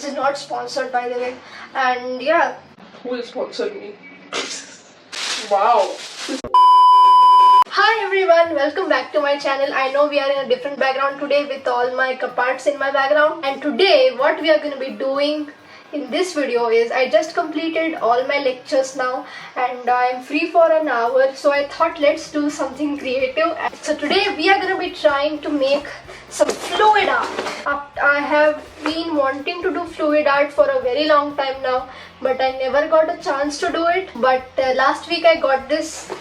This is not sponsored, by the way. And yeah, Who will sponsor me? Wow. hi everyone, welcome back to my channel. I know we are in a different background today with all my parts in my background. And today what we are going to be doing in this video is I just completed all my lectures now and I am free for an hour, so I thought let's do something creative. So today we are going to be trying to make some fluid art. I have been wanting to do fluid art for a very long time now, but I never got a chance to do it. But last week I got this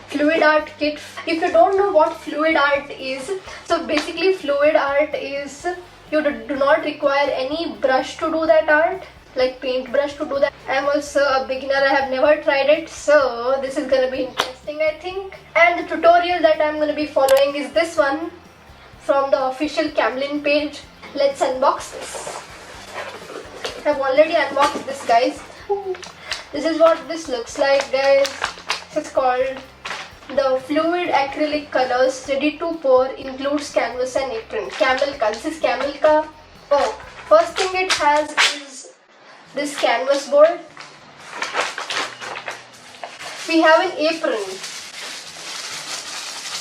fluid art kit. If you don't know what fluid art is, so basically fluid art is you do not require any brush to do that art, like paint brush to do that. I'm also a beginner, I have never tried it, so this is gonna be interesting I think. And the tutorial that I'm gonna be following is this one from the official Camlin page. Let's unbox this. I've already unboxed this, guys. This is what this looks like, guys. It's called the Fluid Acrylic Colors Ready to Pour, includes canvas and apron. Camelka. This is Camelka. Oh, first thing it has is this canvas board. We have an apron.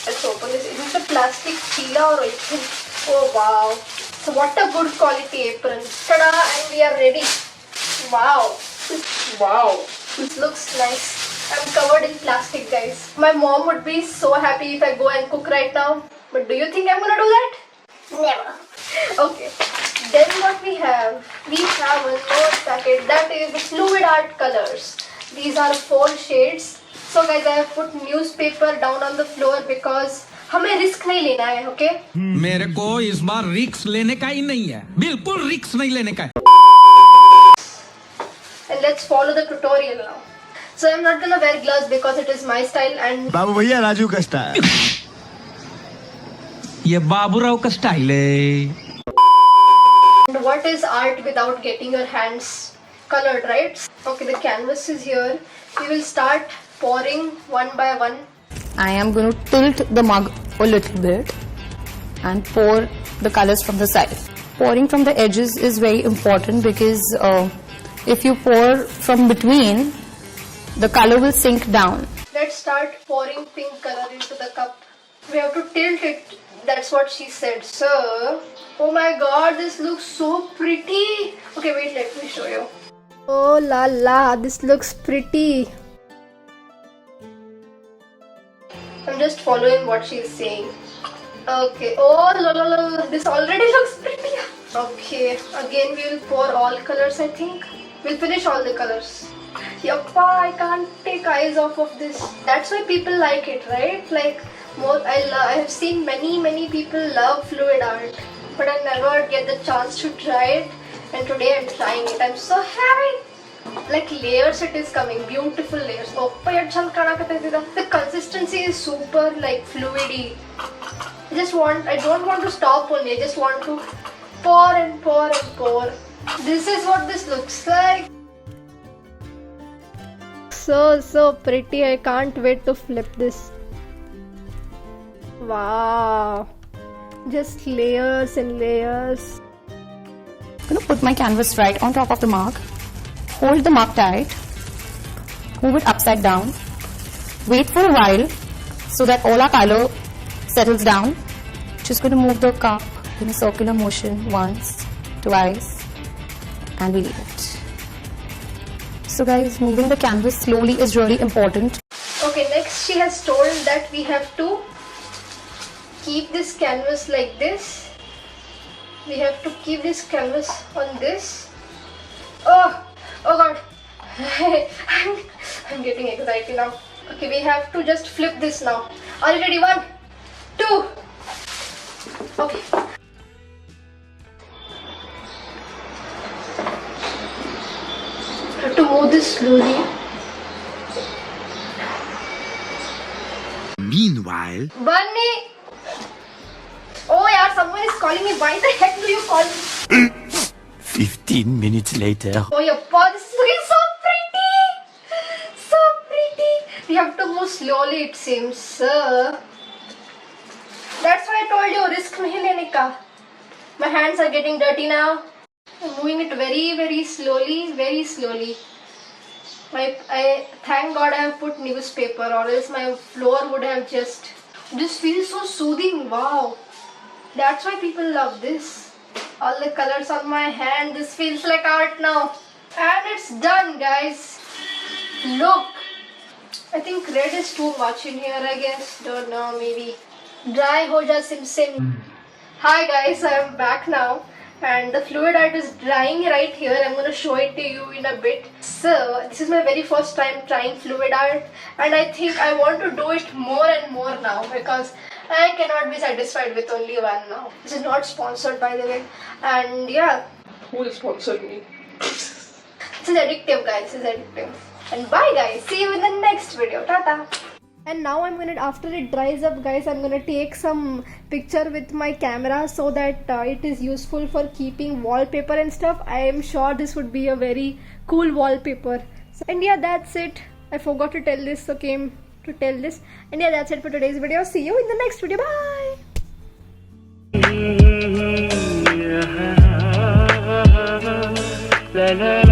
Let's open this. Is it a plastic Sheila or apron? Oh wow. So what a good quality apron. Ta-da! And we are ready. Wow. Wow. This looks nice. I'm covered in plastic, guys. My mom would be so happy if I go and cook right now. But do you think I'm gonna do that? Never. Okay. Then what we have? We have a note packet that is the Fluid Art Colors. These are 4 shades. So guys, I have put newspaper down on the floor because हमें risk नहीं लेना है, okay? मेरे को इस बार risk लेने का ही नहीं है, बिल्कुल रिस्क नहीं लेने का है. And let's follow the tutorial now. So I'm not gonna wear gloves because it is my style and बाबू भैया राजू का स्टाइल. ये बाबूराव का स्टाइल है. what is art without getting your hands colored, right? Okay, the canvas is here. We will start pouring one by one. I am going to tilt the mug a little bit and pour the colors from the side. Pouring from the edges is very important because if you pour from between, the color will sink down. Let's start pouring pink color into the cup. We have to tilt it. That's what she said. So, oh my god, this looks so pretty. Okay, wait, let me show you. Oh la la, this looks pretty. I'm just following what she's saying. Okay, oh la la la, this already looks pretty. Okay, again we will pour all colors, I think. We'll finish all the colors. Yappa, I can't take eyes off of this. That's why people like it, right? Like, I have seen many people love fluid art, but I never get the chance to try it, and today I'm trying it. I'm so happy. Like layers it is coming, beautiful layers. The consistency is super like fluidy. I don't want to stop only, I just want to pour and pour and pour. This is what this looks like. So pretty, I can't wait to flip this. Wow, just layers and layers. I'm going to put my canvas right on top of the mug. Hold the mug tight. Move it upside down. Wait for a while so that all our color settles down. Just going to move the cup in a circular motion once, twice, and we leave it. So guys, moving the canvas slowly is really important. Okay, next she has told that we have to keep this canvas like this. We have to keep this canvas on this. Oh god. I'm getting anxiety now. Okay, we have to just flip this now. Are you ready? 1, 2. Okay. I have to move this slowly. Meanwhile, Bunny! Oh yeah, someone is calling me. Why the heck do you call me? 15 minutes later. Oh yeah, this is looking so pretty! So pretty! We have to move slowly, it seems. That's why I told you, risk nahi lene ka. My hands are getting dirty now. I'm moving it very slowly, very slowly. I thank God I have put newspaper, or else my floor would have just. This feels so soothing. Wow, that's why people love this. All the colors on my hand. This feels like art now, and it's done, guys. Look, I think red is too much in here. I guess. Don't know. Maybe dry ho ja sim sim. Hi guys, I am back now. And the fluid art is drying right here. I'm going to show it to you in a bit. So this is my very first time trying fluid art, and I think I want to do it more and more now, because I cannot be satisfied with only one now. This is not sponsored, by the way. And yeah, Who will sponsor me? this is addictive, guys. This is addictive. And bye guys, see you in the next video. Tata. And now I'm gonna, after it dries up, guys, I'm gonna take some picture with my camera so that it is useful for keeping wallpaper and stuff. I am sure this would be a very cool wallpaper. So, and yeah, that's it. I forgot to tell this, so came to tell this. And yeah, that's it for today's video. See you in the next video. Bye.